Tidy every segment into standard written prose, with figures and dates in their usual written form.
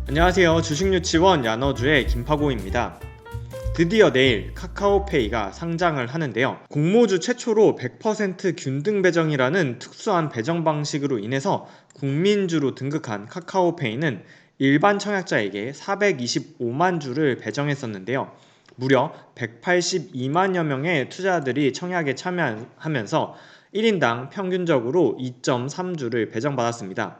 안녕하세요. 주식유치원 야너주의 김파고입니다. 드디어 내일 카카오페이가 상장을 하는데요. 공모주 최초로 100% 균등 배정이라는 특수한 배정 방식으로 인해서 국민주로 등극한 카카오페이는 일반 청약자에게 425만 주를 배정했었는데요. 무려 182만여 명의 투자자들이 청약에 참여하면서 1인당 평균적으로 2.3주를 배정받았습니다.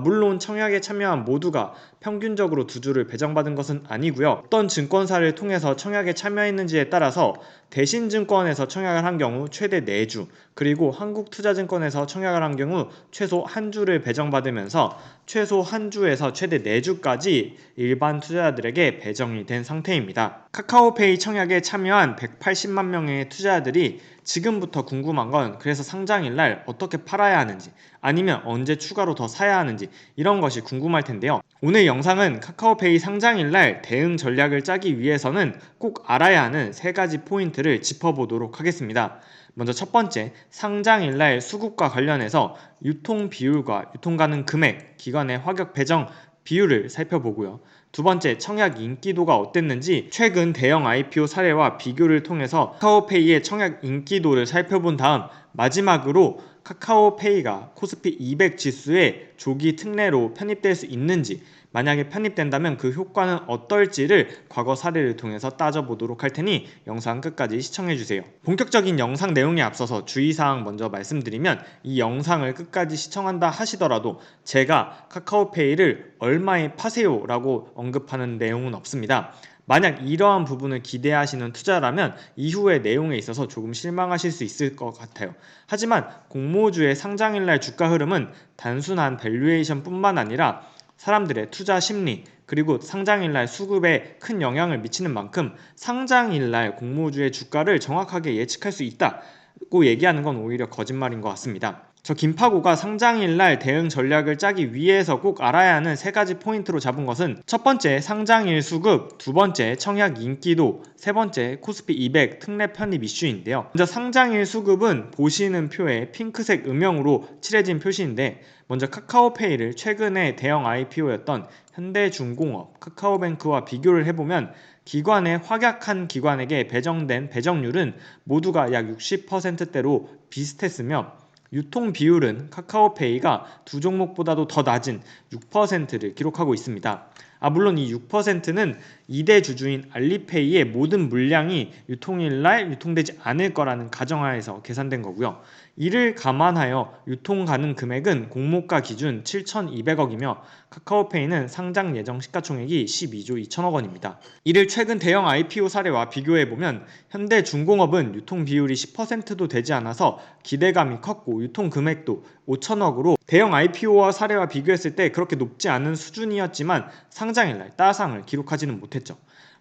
물론 청약에 참여한 모두가 평균적으로 2주를 배정받은 것은 아니고요. 어떤 증권사를 통해서 청약에 참여했는지에 따라서 대신증권에서 청약을 한 경우 최대 4주, 그리고 한국투자증권에서 청약을 한 경우 최소 1주를 배정받으면서 최소 1주에서 최대 4주까지 일반 투자자들에게 배정이 된 상태입니다. 카카오페이 청약에 참여한 180만 명의 투자자들이 지금부터 궁금한 건 그래서 상장일날 어떻게 팔아야 하는지, 아니면 언제 추가로 더 사야 하는지, 이런 것이 궁금할 텐데요. 오늘 영상은 카카오페이 상장일날 대응 전략을 짜기 위해서는 꼭 알아야 하는 3가지 포인트를 짚어보도록 하겠습니다. 먼저 첫 번째, 상장일날 수급과 관련해서 유통 비율과 유통 가능 금액, 기관의 화격 배정 비율을 살펴보고요. 두 번째, 청약 인기도가 어땠는지 최근 대형 IPO 사례와 비교를 통해서 카카오페이의 청약 인기도를 살펴본 다음, 마지막으로 카카오페이가 코스피 200 지수의 조기 특례로 편입될 수 있는지, 만약에 편입된다면 그 효과는 어떨지를 과거 사례를 통해서 따져보도록 할 테니 영상 끝까지 시청해주세요. 본격적인 영상 내용에 앞서서 주의사항 먼저 말씀드리면, 이 영상을 끝까지 시청한다 하시더라도 제가 카카오페이를 얼마에 파세요 라고 언급하는 내용은 없습니다. 만약 이러한 부분을 기대하시는 투자라면 이후의 내용에 있어서 조금 실망하실 수 있을 것 같아요. 하지만 공모주의 상장일날 주가 흐름은 단순한 밸류에이션 뿐만 아니라 사람들의 투자 심리, 그리고 상장일날 수급에 큰 영향을 미치는 만큼 상장일날 공모주의 주가를 정확하게 예측할 수 있다고 얘기하는 건 오히려 거짓말인 것 같습니다. 저 김파고가 상장일날 대응 전략을 짜기 위해서 꼭 알아야 하는 3가지 포인트로 잡은 것은, 첫 번째 상장일 수급, 두 번째 청약 인기도, 세 번째 코스피 200 특례 편입 이슈인데요. 먼저 상장일 수급은 보시는 표에 핑크색 음영으로 칠해진 표시인데, 먼저 카카오페이를 최근에 대형 IPO였던 현대중공업, 카카오뱅크와 비교를 해보면 기관의 확약한 기관에게 배정된 배정률은 모두가 약 60%대로 비슷했으며, 유통 비율은 카카오페이가 두 종목보다도 더 낮은 6%를 기록하고 있습니다. 물론 이 6%는 2대 주주인 알리페이의 모든 물량이 유통일날 유통되지 않을 거라는 가정하에서 계산된 거고요. 이를 감안하여 유통 가능 금액은 공모가 기준 7,200억이며 카카오페이는 상장 예정 시가총액이 12조 2천억 원입니다. 이를 최근 대형 IPO 사례와 비교해보면 현대중공업은 유통 비율이 10%도 되지 않아서 기대감이 컸고, 유통 금액도 5천억으로 대형 IPO와 사례와 비교했을 때 그렇게 높지 않은 수준이었지만 상장일날 따상을 기록하지는 못했죠.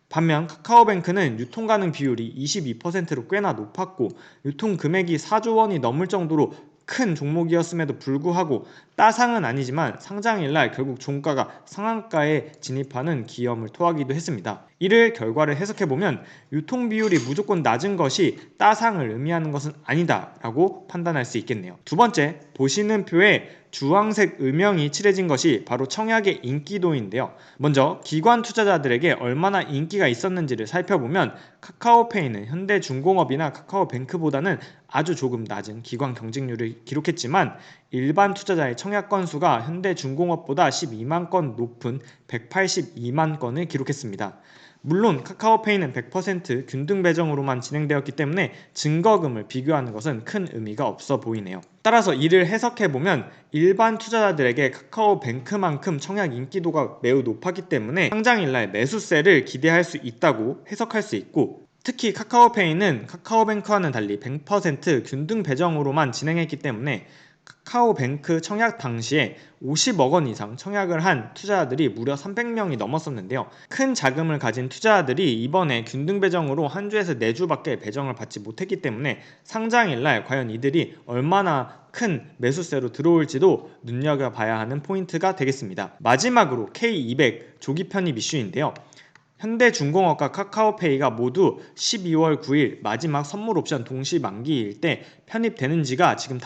반면 카카오뱅크는 유통 가능 비율이 22%로 꽤나 높았고, 유통 금액이 4조 원이 넘을 정도로 큰 종목이었음에도 불구하고 따상은 아니지만 상장일날 결국 종가가 상한가에 진입하는 기염을 토하기도 했습니다. 이를 결과를 해석해보면 유통 비율이 무조건 낮은 것이 따상을 의미하는 것은 아니다 라고 판단할 수 있겠네요. 두 번째, 보시는 표에 주황색 음영이 칠해진 것이 바로 청약의 인기도인데요. 먼저 기관 투자자들에게 얼마나 인기가 있었는지를 살펴보면 카카오페이는 현대중공업이나 카카오뱅크보다는 아주 조금 낮은 기관 경쟁률을 기록했지만, 일반 투자자의 청약 건수가 현대중공업보다 12만 건 높은 182만 건을 기록했습니다. 물론 카카오페이는 100% 균등 배정으로만 진행되었기 때문에 증거금을 비교하는 것은 큰 의미가 없어 보이네요. 따라서 이를 해석해보면 일반 투자자들에게 카카오뱅크만큼 청약 인기도가 매우 높았기 때문에 상장일날 매수세를 기대할 수 있다고 해석할 수 있고, 특히 카카오페이는 카카오뱅크와는 달리 100% 균등 배정으로만 진행했기 때문에 카카오뱅크 청약 당시에 50억 원 이상 청약을 한 투자자들이 무려 300명이 넘었었는데요. 큰 자금을 가진 투자자들이 이번에 균등 배정으로 한 주에서 4주밖에 배정을 받지 못했기 때문에 상장일날 과연 이들이 얼마나 큰 매수세로 들어올지도 눈여겨봐야 하는 포인트가 되겠습니다. 마지막으로 K200 조기 편입 이슈인데요. 현대중공업과 카카오페이가 모두 12월 9일 마지막 선물 옵션 동시 만기일 때 편입되는지가 지금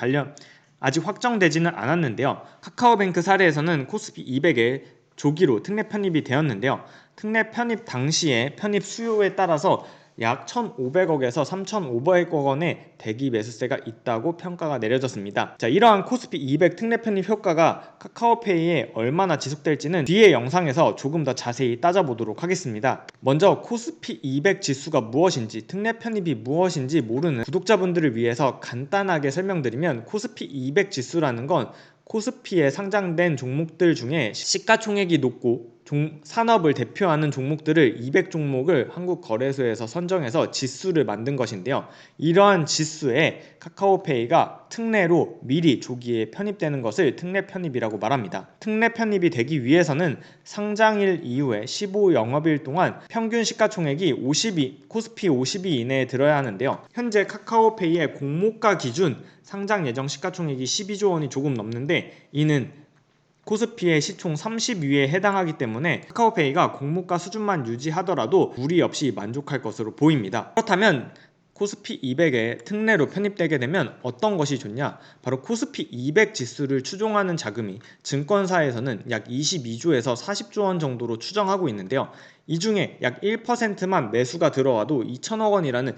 아직 확정되지는 않았는데요. 카카오뱅크 사례에서는 코스피 200에 조기로 특례 편입이 되었는데요. 특례 편입 당시에 편입 수요에 따라서 약 1,500억에서 3,500억 원의 대기 매수세가 있다고 평가가 내려졌습니다. 자, 이러한 코스피 200 특례 편입 효과가 카카오페이에 얼마나 지속될지는 뒤의 영상에서 조금 더 자세히 따져보도록 하겠습니다. 먼저 코스피 200 지수가 무엇인지, 특례 편입이 무엇인지 모르는 구독자분들을 위해서 간단하게 설명드리면, 코스피 200 지수라는 건 코스피에 상장된 종목들 중에 시가총액이 높고 산업을 대표하는 종목들을 200종목을 한국거래소에서 선정해서 지수를 만든 것인데요. 이러한 지수에 카카오페이가 특례로 미리 조기에 편입되는 것을 특례 편입이라고 말합니다. 특례 편입이 되기 위해서는 상장일 이후에 15영업일 동안 평균 시가총액이 코스피 50위 이내에 들어야 하는데요. 현재 카카오페이의 공모가 기준 상장 예정 시가총액이 12조 원이 조금 넘는데, 이는 코스피의 시총 30위에 해당하기 때문에 카카오페이가 공모가 수준만 유지하더라도 무리 없이 만족할 것으로 보입니다. 그렇다면 코스피 200에 특례로 편입되게 되면 어떤 것이 좋냐? 바로 코스피 200 지수를 추종하는 자금이 증권사에서는 약 22조에서 40조 원 정도로 추정하고 있는데요. 이 중에 약 1%만 매수가 들어와도 2천억 원이라는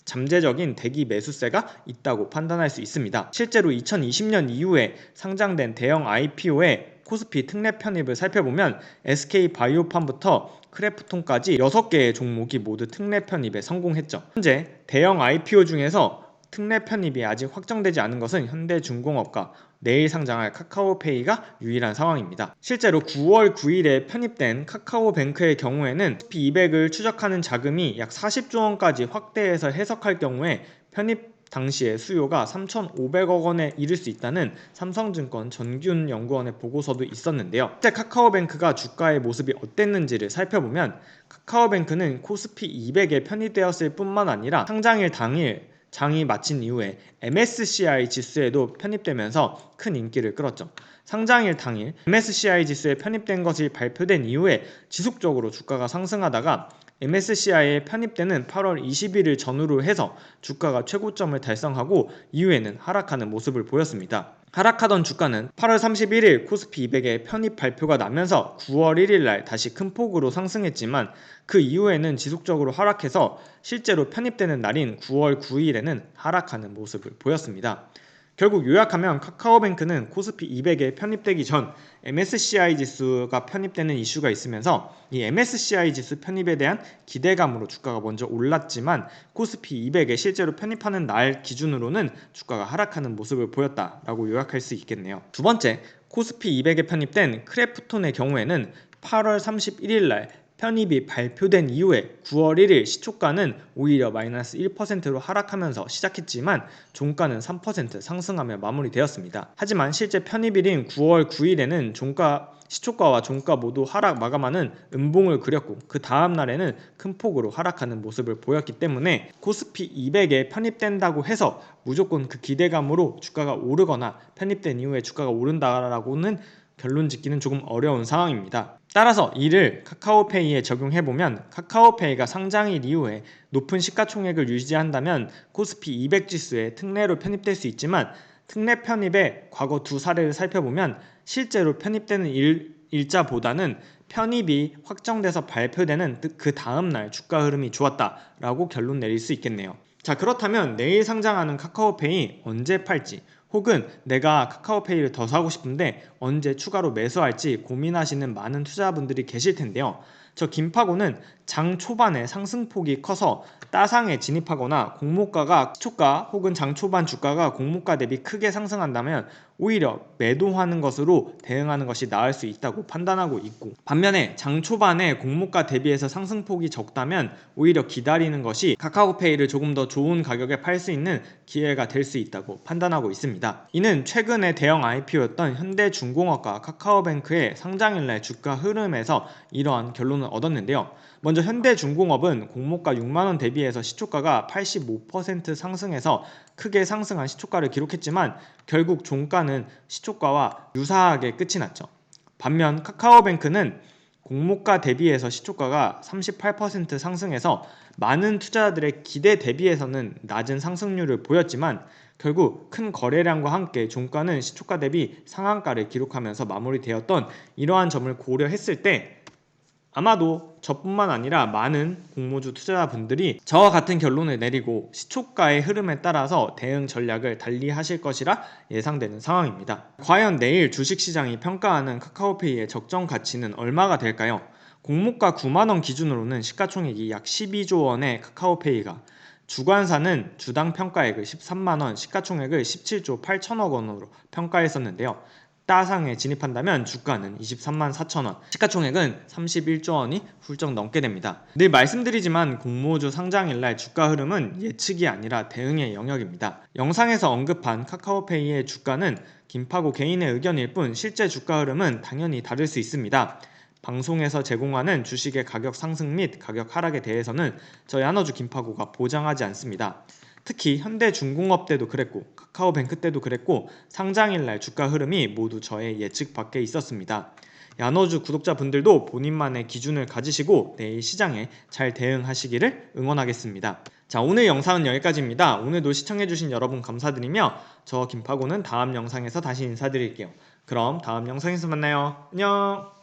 잠재적인 대기 매수세가 있다고 판단할 수 있습니다. 실제로 2020년 이후에 상장된 대형 IPO의 코스피 특례 편입을 살펴보면 SK바이오팜부터 크래프톤까지 6개의 종목이 모두 특례 편입에 성공했죠. 현재 대형 IPO 중에서 특례 편입이 아직 확정되지 않은 것은 현대중공업과 내일 상장할 카카오페이가 유일한 상황입니다. 실제로 9월 9일에 편입된 카카오뱅크의 경우에는 코스피 200을 추적하는 자금이 약 40조 원까지 확대해서 해석할 경우에 편입 당시의 수요가 3,500억 원에 이를 수 있다는 삼성증권 전균 연구원의 보고서도 있었는데요. 실제 카카오뱅크가 주가의 모습이 어땠는지를 살펴보면, 카카오뱅크는 코스피 200에 편입되었을 뿐만 아니라 상장일 당일 장이 마친 이후에 MSCI 지수에도 편입되면서 큰 인기를 끌었죠. 상장일 당일 MSCI 지수에 편입된 것이 발표된 이후에 지속적으로 주가가 상승하다가 MSCI에 편입되는 8월 20일을 전후로 해서 주가가 최고점을 달성하고 이후에는 하락하는 모습을 보였습니다. 하락하던 주가는 8월 31일 코스피 200에 편입 발표가 나면서 9월 1일 날 다시 큰 폭으로 상승했지만, 그 이후에는 지속적으로 하락해서 실제로 편입되는 날인 9월 9일에는 하락하는 모습을 보였습니다. 결국 요약하면 카카오뱅크는 코스피 200에 편입되기 전 MSCI 지수가 편입되는 이슈가 있으면서 이 MSCI 지수 편입에 대한 기대감으로 주가가 먼저 올랐지만, 코스피 200에 실제로 편입하는 날 기준으로는 주가가 하락하는 모습을 보였다라고 요약할 수 있겠네요. 두 번째, 코스피 200에 편입된 크래프톤의 경우에는 8월 31일 날 편입이 발표된 이후에 9월 1일 시초가는 오히려 마이너스 1%로 하락하면서 시작했지만 종가는 3% 상승하며 마무리되었습니다. 하지만 실제 편입일인 9월 9일에는 시초가와 종가 모두 하락 마감하는 음봉을 그렸고, 그 다음 날에는 큰 폭으로 하락하는 모습을 보였기 때문에 코스피 200에 편입된다고 해서 무조건 그 기대감으로 주가가 오르거나 편입된 이후에 주가가 오른다라고는 결론 짓기는 조금 어려운 상황입니다. 따라서 이를 카카오페이에 적용해보면, 카카오페이가 상장일 이후에 높은 시가총액을 유지한다면 코스피 200 지수에 특례로 편입될 수 있지만, 특례 편입의 과거 두 사례를 살펴보면 실제로 편입되는 일자보다는 편입이 확정돼서 발표되는 그 다음날 주가 흐름이 좋았다라고 결론 내릴 수 있겠네요. 자, 그렇다면 내일 상장하는 카카오페이 언제 팔지, 혹은 내가 카카오페이를 더 사고 싶은데 언제 추가로 매수할지 고민하시는 많은 투자자분들이 계실 텐데요. 저 김파고는 장 초반에 상승폭이 커서 따상에 진입하거나 공모가가 시초가 혹은 장 초반 주가가 공모가 대비 크게 상승한다면 오히려 매도하는 것으로 대응하는 것이 나을 수 있다고 판단하고 있고, 반면에 장 초반에 공모가 대비해서 상승폭이 적다면 오히려 기다리는 것이 카카오페이를 조금 더 좋은 가격에 팔 수 있는 기회가 될 수 있다고 판단하고 있습니다. 이는 최근에 대형 IPO였던 현대중공업과 카카오뱅크의 상장일날 주가 흐름에서 이러한 결론을 얻었는데요. 먼저 현대중공업은 공모가 6만원 대비해서 시초가가 85% 상승해서 크게 상승한 시초가를 기록했지만 결국 종가는 시초가와 유사하게 끝이 났죠. 반면 카카오뱅크는 공모가 대비해서 시초가가 38% 상승해서 많은 투자자들의 기대 대비해서는 낮은 상승률을 보였지만 결국 큰 거래량과 함께 종가는 시초가 대비 상한가를 기록하면서 마무리되었던 이러한 점을 고려했을 때 아마도 저뿐만 아니라 많은 공모주 투자자분들이 저와 같은 결론을 내리고 시초가의 흐름에 따라서 대응 전략을 달리 하실 것이라 예상되는 상황입니다. 과연 내일 주식시장이 평가하는 카카오페이의 적정 가치는 얼마가 될까요? 공모가 9만원 기준으로는 시가총액이 약 12조 원의 카카오페이가, 주관사는 주당 평가액을 13만원, 시가총액을 17조 8천억 원으로 평가했었는데요. 따상에 진입한다면 주가는 23만 4천원, 시가총액은 31조 원이 훌쩍 넘게 됩니다. 늘 말씀드리지만 공모주 상장일날 주가 흐름은 예측이 아니라 대응의 영역입니다. 영상에서 언급한 카카오페이의 주가는 김파고 개인의 의견일 뿐 실제 주가 흐름은 당연히 다를 수 있습니다. 방송에서 제공하는 주식의 가격 상승 및 가격 하락에 대해서는 저희 야너주 김파고가 보장하지 않습니다. 특히 현대중공업 때도 그랬고 카카오뱅크 때도 그랬고 상장일날 주가 흐름이 모두 저의 예측 밖에 있었습니다. 야너주 구독자분들도 본인만의 기준을 가지시고 내일 시장에 잘 대응하시기를 응원하겠습니다. 자, 오늘 영상은 여기까지입니다. 오늘도 시청해주신 여러분 감사드리며 저 김파고는 다음 영상에서 다시 인사드릴게요. 그럼 다음 영상에서 만나요. 안녕.